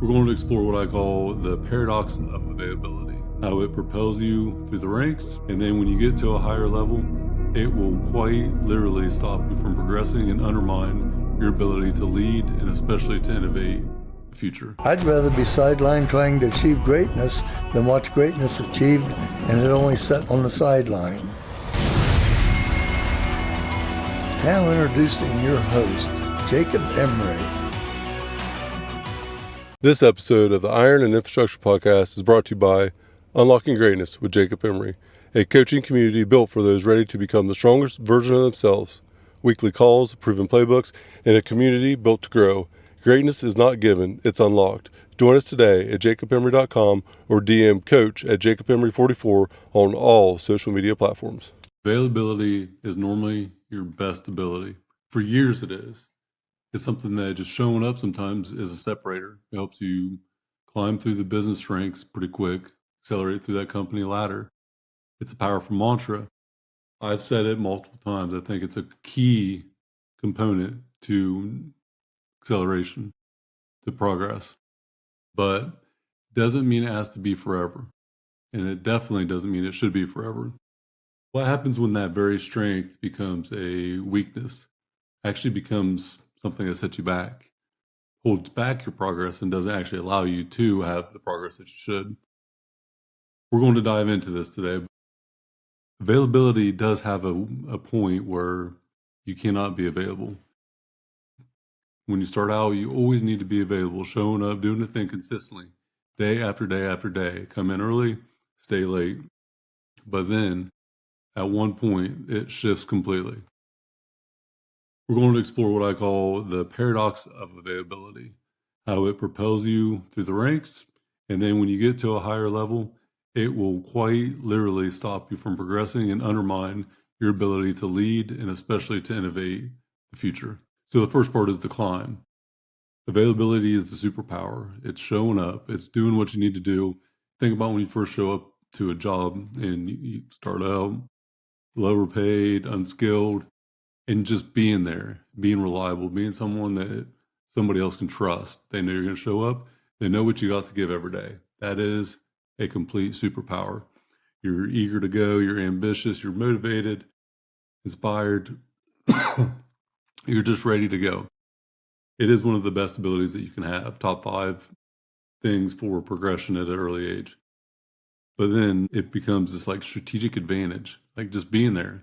We're going to explore what I call the paradox of availability, how it propels you through the ranks, and then when you get to a higher level, it will quite literally stop you from progressing and undermine your ability to lead and especially to innovate the future. I'd rather be sidelined trying to achieve greatness than watch greatness achieved and it only set on the sideline. Now introducing your host, Jacob Emery. This episode of the Iron and Infrastructure Podcast is brought to you by Unlocking Greatness with Jacob Emery, a coaching community built for those ready to become the strongest version of themselves. Weekly calls, proven playbooks, and a community built to grow. Greatness is not given, it's unlocked. Join us today at jacobemery.com or DM coach at jacobemery44 on all social media platforms. Availability is normally your best ability. For years it is. It's something that just showing up sometimes is a separator. It helps you climb through the business ranks pretty quick, accelerate through that company ladder. It's a powerful mantra. I've said it multiple times. I think it's a key component to acceleration, to progress. But doesn't mean it has to be forever. And it definitely doesn't mean it should be forever. What happens when that very strength becomes a weakness, actually becomes something that sets you back, holds back your progress, and doesn't actually allow you to have the progress that you should? We're going to dive into this today. Availability does have a point where you cannot be available. When you start out, you always need to be available, showing up, doing the thing consistently, day after day after day. Come in early, stay late. But then, at one point, it shifts completely. We're going to explore what I call the paradox of availability, how it propels you through the ranks, and then when you get to a higher level, it will quite literally stop you from progressing and undermine your ability to lead and especially to innovate the future. So the first part is the climb. Availability is the superpower. It's showing up. It's doing what you need to do. Think about when you first show up to a job and you start out lower paid, unskilled, and just being there, being reliable, being someone that somebody else can trust. They know you're going to show up. They know what you got to give every day. That is a complete superpower. You're eager to go. You're ambitious. You're motivated, inspired. You're just ready to go. It is one of the best abilities that you can have. Top 5 things for progression at an early age. But then it becomes this like strategic advantage, like just being there.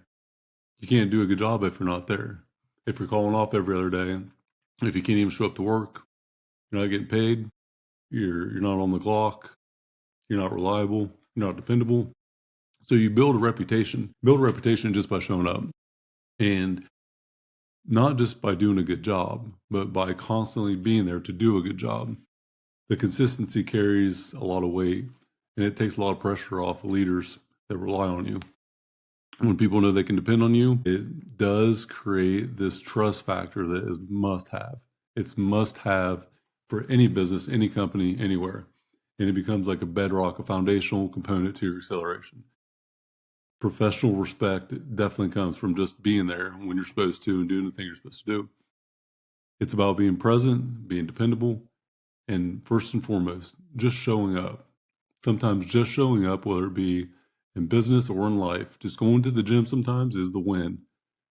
You can't do a good job if you're not there. If you're calling off every other day, if you can't even show up to work, you're not getting paid, you're not on the clock, you're not reliable, you're not dependable. So you build a reputation just by showing up. And not just by doing a good job, but by constantly being there to do a good job. The consistency carries a lot of weight, and it takes a lot of pressure off leaders that rely on you. When people know they can depend on you, it does create this trust factor that is must have. It's must have for any business, any company, anywhere. And it becomes like a bedrock, a foundational component to your acceleration. Professional respect definitely comes from just being there when you're supposed to and doing the thing you're supposed to do. It's about being present, being dependable, and first and foremost, just showing up. Sometimes just showing up, whether it be in business or in life, just going to the gym sometimes is the win.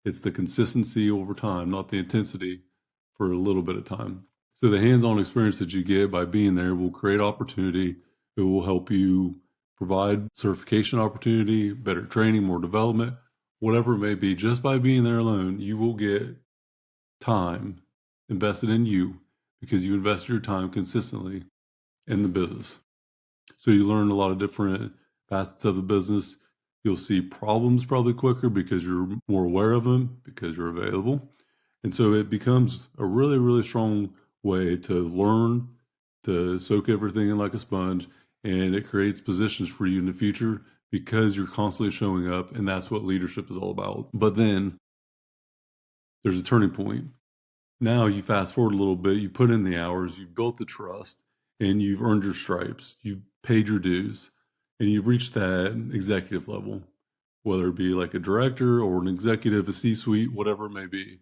It's the consistency over time, not the intensity for a little bit of time. So the hands-on experience that you get by being there will create opportunity. It will help you provide certification opportunity, better training, more development, whatever it may be. Just by being there alone, you will get time invested in you because you invested your time consistently in the business. So you learn a lot of different facets of the business. You'll see problems probably quicker because you're more aware of them, because you're available. And so it becomes a really, really strong way to learn, to soak everything in like a sponge, and it creates positions for you in the future because you're constantly showing up, and that's what leadership is all about. But then there's a turning point. Now you fast forward a little bit, you put in the hours, you've built the trust, and you've earned your stripes, you've paid your dues, and you've reached that executive level, whether it be like a director or an executive, a C-suite, whatever it may be.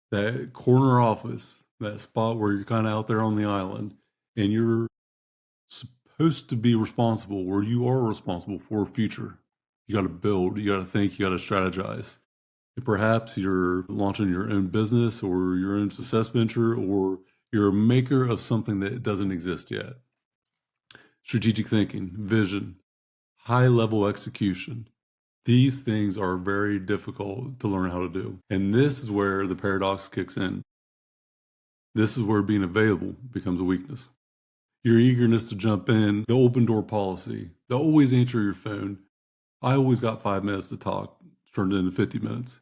That corner office, that spot where you're kind of out there on the island, and you're supposed to be responsible, or you are responsible for a future. You got to build, you got to think, you got to strategize. And perhaps you're launching your own business or your own success venture, or you're a maker of something that doesn't exist yet. Strategic thinking, vision, high level execution. These things are very difficult to learn how to do. And this is where the paradox kicks in. This is where being available becomes a weakness. Your eagerness to jump in, the open door policy, the always answer your phone. I always got 5 minutes to talk, turned into 50 minutes,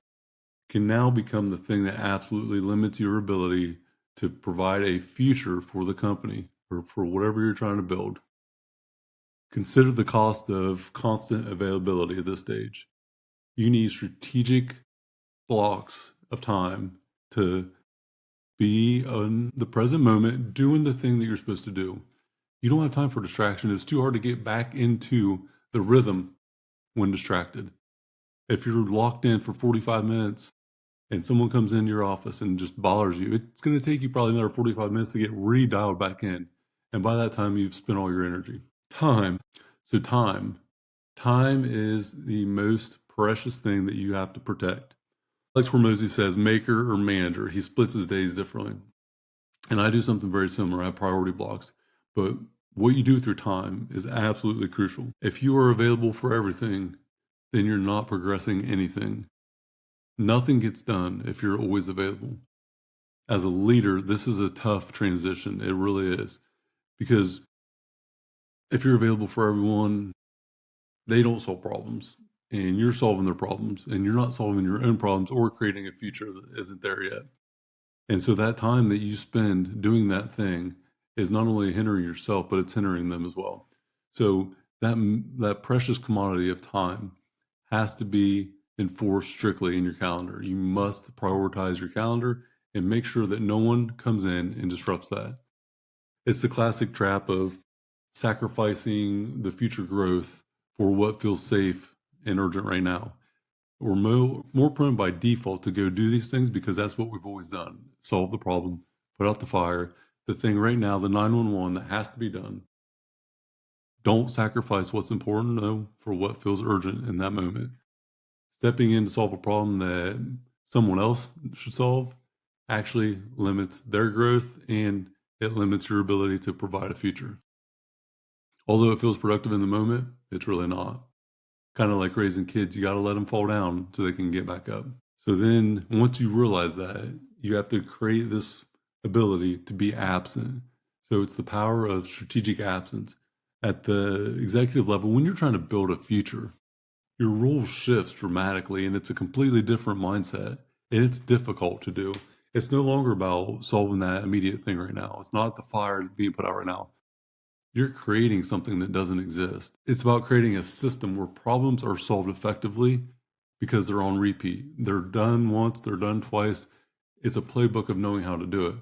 can now become the thing that absolutely limits your ability to provide a future for the company or for whatever you're trying to build. Consider the cost of constant availability at this stage. You need strategic blocks of time to be in the present moment, doing the thing that you're supposed to do. You don't have time for distraction. It's too hard to get back into the rhythm when distracted. If you're locked in for 45 minutes and someone comes into your office and just bothers you, it's going to take you probably another 45 minutes to get redialed back in. And by that time, you've spent all your energy. Time. So time is the most precious thing that you have to protect. Alex Hormozy says maker or manager. He splits his days differently. And I do something very similar. I have priority blocks. But what you do with your time is absolutely crucial. If you are available for everything, then you're not progressing anything. Nothing gets done if you're always available. As a leader, this is a tough transition. It really is. Because if you're available for everyone, they don't solve problems. And you're solving their problems. And you're not solving your own problems or creating a future that isn't there yet. And so that time that you spend doing that thing is not only hindering yourself, but it's hindering them as well. So that precious commodity of time has to be enforced strictly in your calendar. You must prioritize your calendar and make sure that no one comes in and disrupts that. It's the classic trap of sacrificing the future growth for what feels safe and urgent right now. We're more prone by default to go do these things because that's what we've always done. Solve the problem, put out the fire, the thing right now, the 911 that has to be done. Don't sacrifice what's important, though, for what feels urgent in that moment. Stepping in to solve a problem that someone else should solve actually limits their growth and it limits your ability to provide a future. Although it feels productive in the moment, it's really not. Kind of like raising kids, you got to let them fall down so they can get back up. So then once you realize that, you have to create this ability to be absent. So it's the power of strategic absence. At the executive level, when you're trying to build a future, your role shifts dramatically and it's a completely different mindset. And it's difficult to do. It's no longer about solving that immediate thing right now. It's not the fire being put out right now. You're creating something that doesn't exist. It's about creating a system where problems are solved effectively because they're on repeat. They're done once, they're done twice. It's a playbook of knowing how to do it.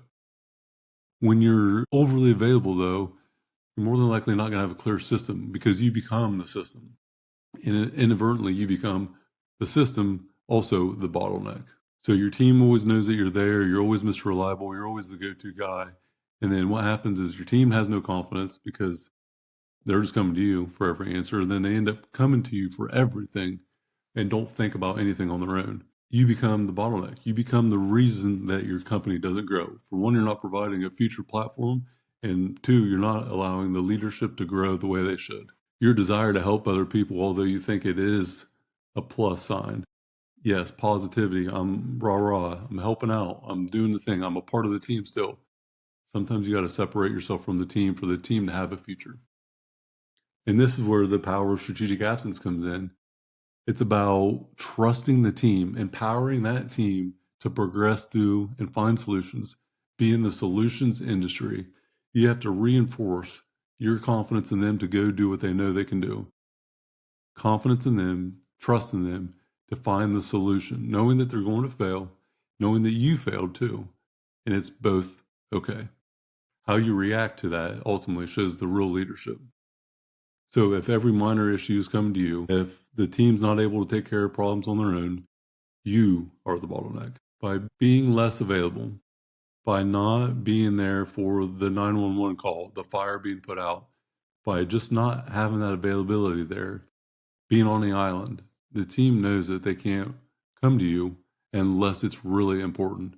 When you're overly available, though, you're more than likely not going to have a clear system because you become the system. And inadvertently, you become the system, also the bottleneck. So your team always knows that you're there. You're always Mr. Reliable. You're always the go-to guy. And then what happens is your team has no confidence because they're just coming to you for every answer. And then they end up coming to you for everything and don't think about anything on their own. You become the bottleneck. You become the reason that your company doesn't grow. For one, you're not providing a future platform. And two, you're not allowing the leadership to grow the way they should. Your desire to help other people, although you think it is a plus sign. Yes, positivity. I'm rah-rah. I'm helping out. I'm doing the thing. I'm a part of the team still. Sometimes you got to separate yourself from the team for the team to have a future. And this is where the power of strategic absence comes in. It's about trusting the team, empowering that team to progress through and find solutions, be in the solutions industry. You have to reinforce your confidence in them to go do what they know they can do. Confidence in them, trust in them to find the solution, knowing that they're going to fail, knowing that you failed too. And it's both okay. How you react to that ultimately shows the real leadership. So if every minor issue is coming to you, if the team's not able to take care of problems on their own, you are the bottleneck. By being less available, by not being there for the 911 call, the fire being put out, by just not having that availability there, being on the island, the team knows that they can't come to you unless it's really important.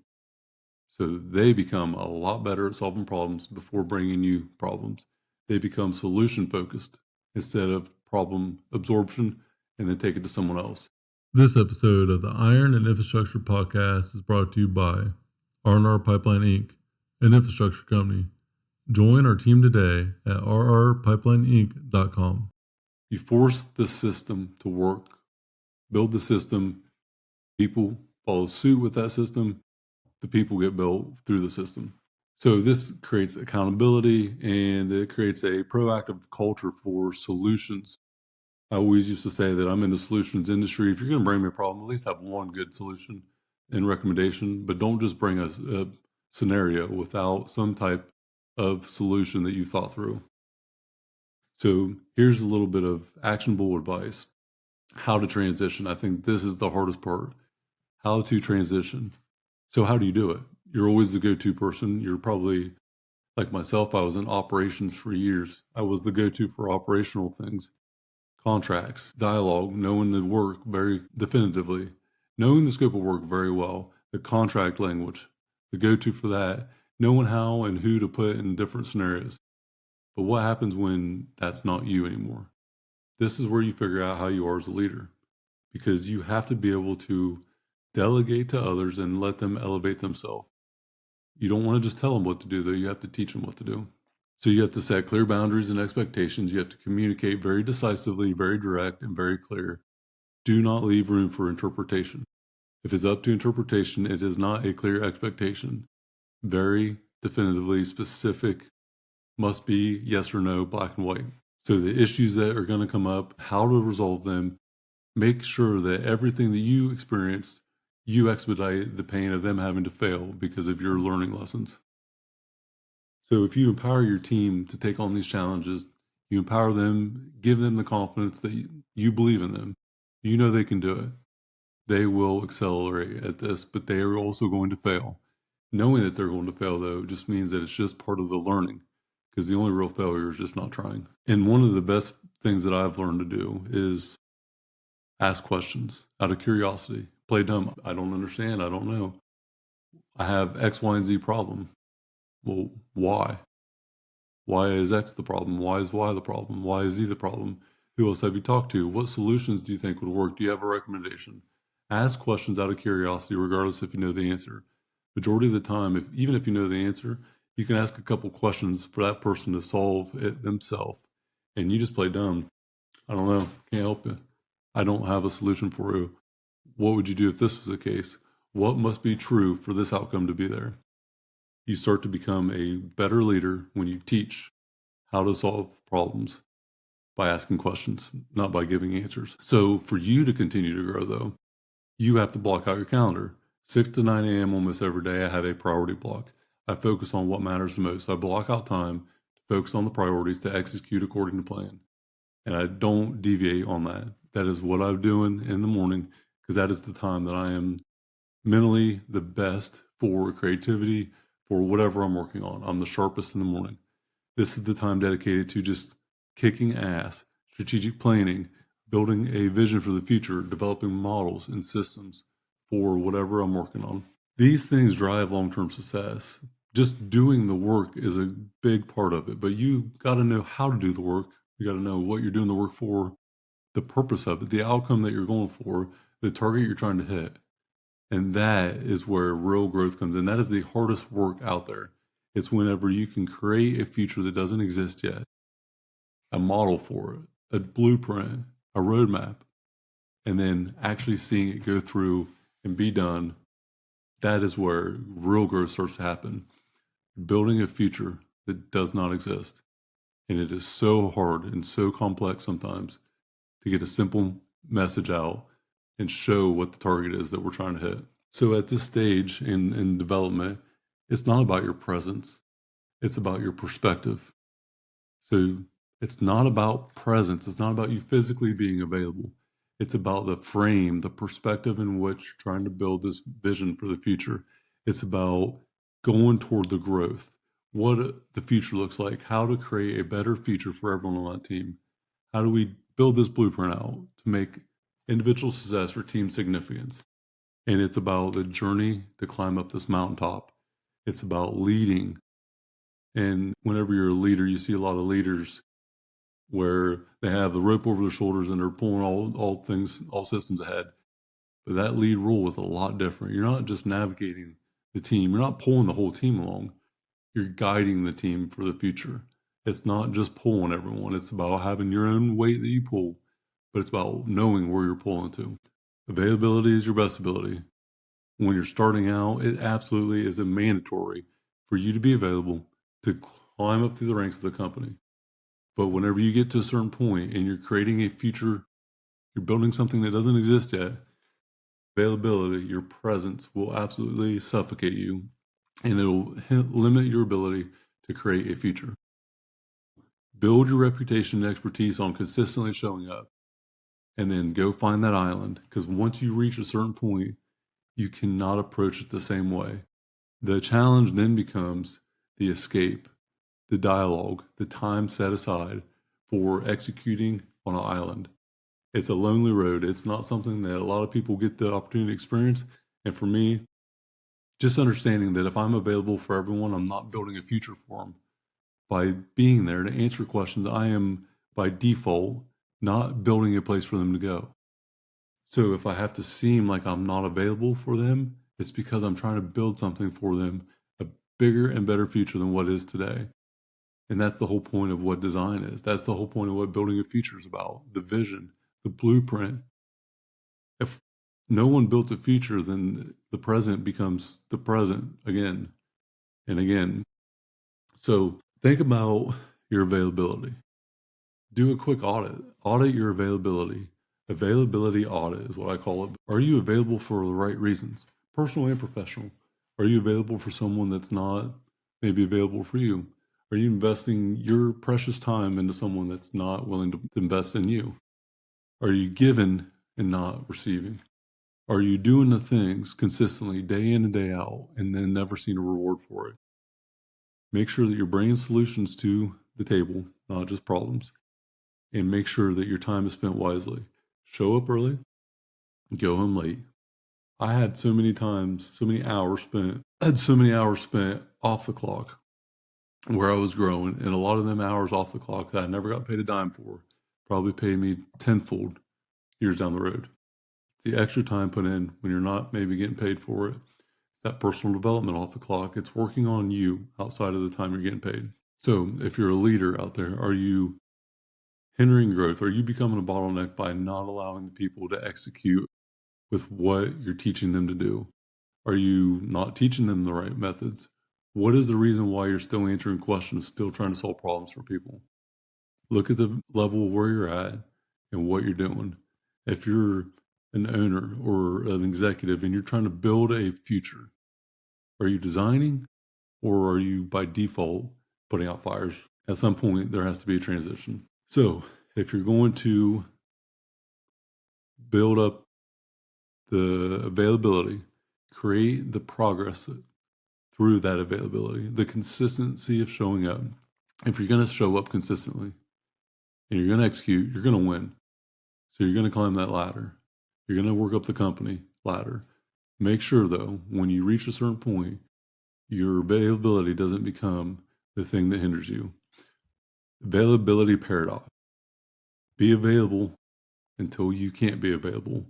So they become a lot better at solving problems before bringing you problems. They become solution focused instead of problem absorption and then take it to someone else. This episode of the Iron and Infrastructure Podcast is brought to you by R&R Pipeline Inc., an infrastructure company. Join our team today at rrpipelineinc.com. You force the system to work, build the system, people follow suit with that system, the people get built through the system. So this creates accountability and it creates a proactive culture for solutions. I always used to say that I'm in the solutions industry. If you're going to bring me a problem, at least have one good solution and recommendation, but don't just bring a scenario without some type of solution that you thought through. So here's a little bit of actionable advice. How to transition. I think this is the hardest part. How to transition. So how do you do it? You're always the go-to person. You're probably, like myself, I was in operations for years. I was the go-to for operational things. Contracts, dialogue, knowing the work very definitively, knowing the scope of work very well, the contract language, the go-to for that, knowing how and who to put in different scenarios. But what happens when that's not you anymore? This is where you figure out how you are as a leader, because you have to be able to delegate to others and let them elevate themselves. You don't want to just tell them what to do, though. You have to teach them what to do. So you have to set clear boundaries and expectations. You have to communicate very decisively, very direct, and very clear. Do not leave room for interpretation. If it's up to interpretation, it is not a clear expectation. Very definitively specific, must be yes or no, black and white. So the issues that are going to come up, how to resolve them, make sure that everything that you experience, you expedite the pain of them having to fail because of your learning lessons. So if you empower your team to take on these challenges, you empower them, give them the confidence that you believe in them. You know they can do it. They will accelerate at this, but they are also going to fail. Knowing that they're going to fail, though, just means that it's just part of the learning, because the only real failure is just not trying. And one of the best things that I've learned to do is ask questions out of curiosity. Play dumb. I don't understand. I don't know. I have X, Y, and Z problem. Well, why? Why is X the problem? Why is Y the problem? Why is Z the problem? Who else have you talked to? What solutions do you think would work? Do you have a recommendation? Ask questions out of curiosity, regardless if you know the answer. Majority of the time, even if you know the answer, you can ask a couple questions for that person to solve it themselves. And you just play dumb. I don't know. Can't help you. I don't have a solution for you. What would you do if this was the case? What must be true for this outcome to be there? You start to become a better leader when you teach how to solve problems by asking questions, not by giving answers. So for you to continue to grow, though, you have to block out your calendar. 6 to 9 a.m. almost every day, I have a priority block. I focus on what matters the most. I block out time to focus on the priorities to execute according to plan. And I don't deviate on that. That is what I'm doing in the morning, because that is the time that I am mentally the best for creativity, for whatever I'm working on. I'm the sharpest in the morning. This is the time dedicated to just kicking ass, strategic planning, building a vision for the future, developing models and systems for whatever I'm working on. These things drive long-term success. Just doing the work is a big part of it, but you got to know how to do the work. You got to know what you're doing the work for, the purpose of it, the outcome that you're going for, the target you're trying to hit. And that is where real growth comes in. That is the hardest work out there. It's whenever you can create a future that doesn't exist yet, a model for it, a blueprint, a roadmap, and then actually seeing it go through and be done. That is where real growth starts to happen. Building a future that does not exist. And it is so hard and so complex sometimes to get a simple message out and show what the target is that we're trying to hit. So at this stage in development, it's not about your presence. It's about your perspective. So it's not about presence. It's not about you physically being available. It's about the frame, the perspective in which you're trying to build this vision for the future. It's about going toward the growth, what the future looks like, how to create a better future for everyone on that team. How do we build this blueprint out to make individual success for team significance? And it's about the journey to climb up this mountaintop. It's about leading. And whenever you're a leader, you see a lot of leaders where they have the rope over their shoulders and they're pulling all systems ahead. But that lead role is a lot different. You're not just navigating the team. You're not pulling the whole team along. You're guiding the team for the future. It's not just pulling everyone. It's about having your own weight that you pull, but it's about knowing where you're pulling to. Availability is your best ability. When you're starting out, it absolutely is a mandatory for you to be available to climb up through the ranks of the company. But whenever you get to a certain point and you're creating a future, you're building something that doesn't exist yet, availability, your presence will absolutely suffocate you, and it'll limit your ability to create a future. Build your reputation and expertise on consistently showing up, and then go find that island, because once you reach a certain point, you cannot approach it the same way. The challenge then becomes the escape, the dialogue, the time set aside for executing on an island. It's a lonely road. It's not something that a lot of people get the opportunity to experience. And for me, just understanding that if I'm available for everyone, I'm not building a future for them. By being there to answer questions, I am by default not building a place for them to go. So if I have to seem like I'm not available for them, it's because I'm trying to build something for them, a bigger and better future than what is today. And that's the whole point of what design is. That's the whole point of what building a future is about, the vision, the blueprint. If no one built a future, then the present becomes the present again and again. So think about your availability. Do a quick audit. Audit your availability. Availability audit is what I call it. Are you available for the right reasons, personal and professional? Are you available for someone that's not maybe available for you? Are you investing your precious time into someone that's not willing to invest in you? Are you giving and not receiving? Are you doing the things consistently day in and day out and then never seeing a reward for it? Make sure that you're bringing solutions to the table, not just problems. And make sure that your time is spent wisely. Show up early, go home late. I had so many hours spent off the clock where I was growing, and a lot of them hours off the clock that I never got paid a dime for probably paid me tenfold years down the road. The extra time put in when you're not maybe getting paid for it, it's that personal development off the clock. It's working on you outside of the time you're getting paid. So if you're a leader out there, are you hindering growth? Are you becoming a bottleneck by not allowing the people to execute with what you're teaching them to do? Are you not teaching them the right methods? What is the reason why you're still answering questions, still trying to solve problems for people? Look at the level where you're at and what you're doing. If you're an owner or an executive and you're trying to build a future, are you designing or are you by default putting out fires? At some point, there has to be a transition. So if you're going to build up the availability, create the progress through that availability, the consistency of showing up. If you're going to show up consistently and you're going to execute, you're going to win. So you're going to climb that ladder. You're going to work up the company ladder. Make sure, though, when you reach a certain point, your availability doesn't become the thing that hinders you. Availability paradox. Be available until you can't be available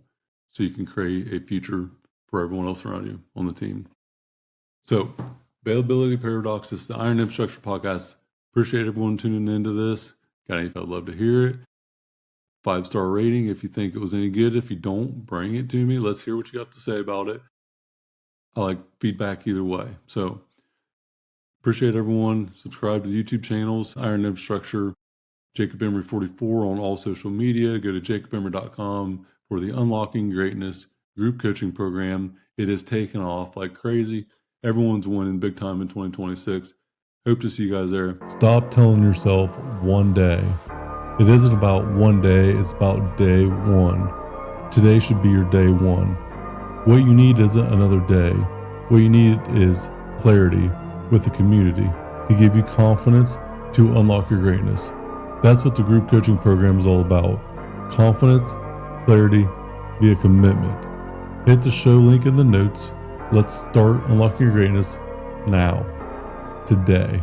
so you can create a future for everyone else around you on the team. So, availability paradox is the Iron Infrastructure Podcast. Appreciate everyone tuning into this. Got anything? I'd love to hear it. 5-star rating if you think it was any good. If you don't, bring it to me. Let's hear what you got to say about it. I like feedback either way. So, appreciate everyone. Subscribe to the YouTube channels, Iron Infrastructure, Jacob Emery 44 on all social media. Go to jacobemery.com for the Unlocking Greatness group coaching program. It has taken off like crazy. Everyone's winning big time in 2026. Hope to see you guys there. Stop telling yourself one day. It isn't about one day, it's about day one. Today should be your day one. What you need isn't another day. What you need is clarity with the community to give you confidence to unlock your greatness. That's what the group coaching program is all about. Confidence, clarity, via commitment. Hit the show link in the notes. Let's start unlocking your greatness now, today.